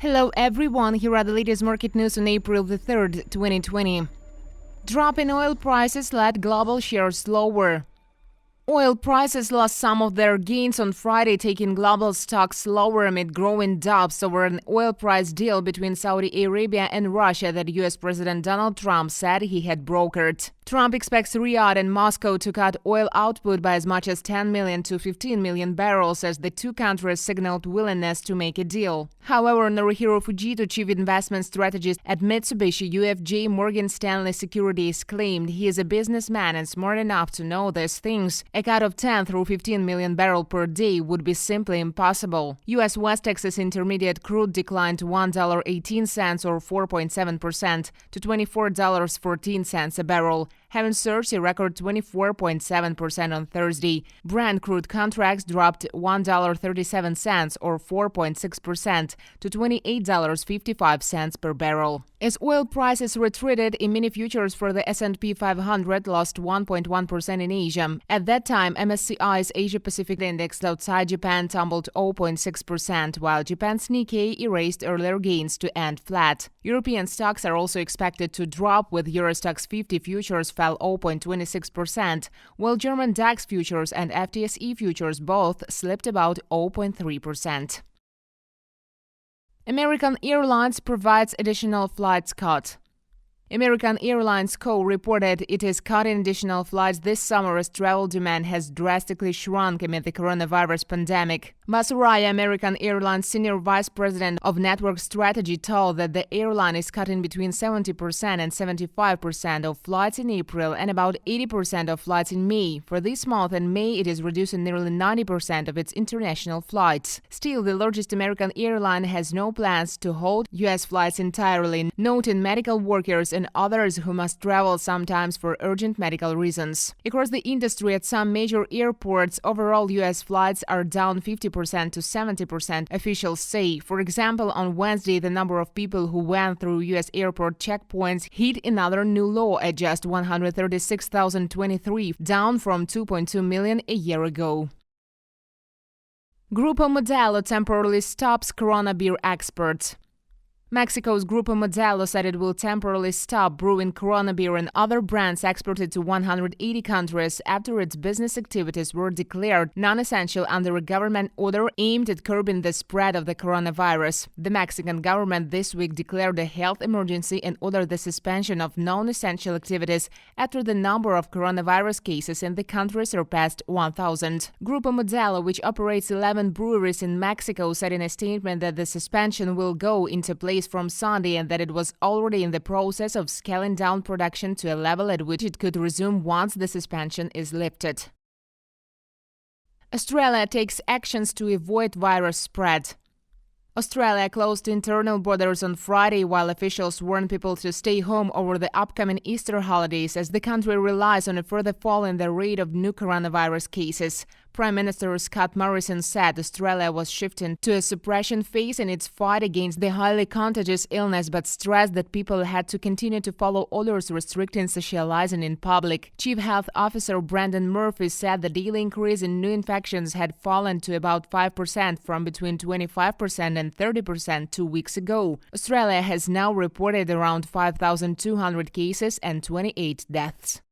Hello everyone, here are the latest market news on April the 3rd, 2020. Drop in oil prices led global shares lower. Oil prices lost some of their gains on Friday, taking global stocks lower amid growing doubts over an oil price deal between Saudi Arabia and Russia that U.S. President Donald Trump said he had brokered. Trump expects Riyadh and Moscow to cut oil output by as much as 10 million to 15 million barrels as the two countries signaled willingness to make a deal. However, Norihiro Fujito, chief investment strategist at Mitsubishi UFJ Morgan Stanley Securities, claimed he is a businessman and smart enough to know these things. A cut of 10 through 15 million barrels per day would be simply impossible. U.S. West Texas Intermediate crude declined to $1.18 or 4.7% to $24.14 a barrel, having surged a record 24.7% on Thursday. Brent crude contracts dropped $1.37 or 4.6% to $28.55 per barrel. As oil prices retreated, mini futures for the S&P 500 lost 1.1% in Asia. At that time, MSCI's Asia-Pacific index outside Japan tumbled 0.6%, while Japan's Nikkei erased earlier gains to end flat. European stocks are also expected to drop, with Euro Stoxx 50 futures fell 0.26%, while German DAX futures and FTSE futures both slipped about 0.3%. American Airlines provides additional flights cut. American Airlines Co. reported it is cutting additional flights this summer as travel demand has drastically shrunk amid the coronavirus pandemic. Masuraya, American Airlines senior vice president of network strategy, told that the airline is cutting between 70% and 75% of flights in April and about 80% of flights in May. For this month and May, it is reducing nearly 90% of its international flights. Still, the largest American airline has no plans to halt U.S. flights entirely, noting medical workers and others who must travel sometimes for urgent medical reasons. Across the industry at some major airports, overall U.S. flights are down 50% to 70%, officials say. For example, on Wednesday, the number of people who went through U.S. airport checkpoints hit another new low at just 136,023, down from 2.2 million a year ago. Grupo Modelo temporarily stops Corona beer exports. Mexico's Grupo Modelo said it will temporarily stop brewing Corona beer and other brands exported to 180 countries after its business activities were declared non-essential under a government order aimed at curbing the spread of the coronavirus. The Mexican government this week declared a health emergency and ordered the suspension of non-essential activities after the number of coronavirus cases in the country surpassed 1,000. Grupo Modelo, which operates 11 breweries in Mexico, said in a statement that the suspension will go into place from Sunday and that it was already in the process of scaling down production to a level at which it could resume once the suspension is lifted. Australia takes actions to avoid virus spread. Australia closed internal borders on Friday while officials warned people to stay home over the upcoming Easter holidays as the country relies on a further fall in the rate of new coronavirus cases. Prime Minister Scott Morrison said Australia was shifting to a suppression phase in its fight against the highly contagious illness, but stressed that people had to continue to follow orders restricting socializing in public. Chief Health Officer Brendan Murphy said the daily increase in new infections had fallen to about 5% from between 25% and 30% 2 weeks ago. Australia has now reported around 5,200 cases and 28 deaths.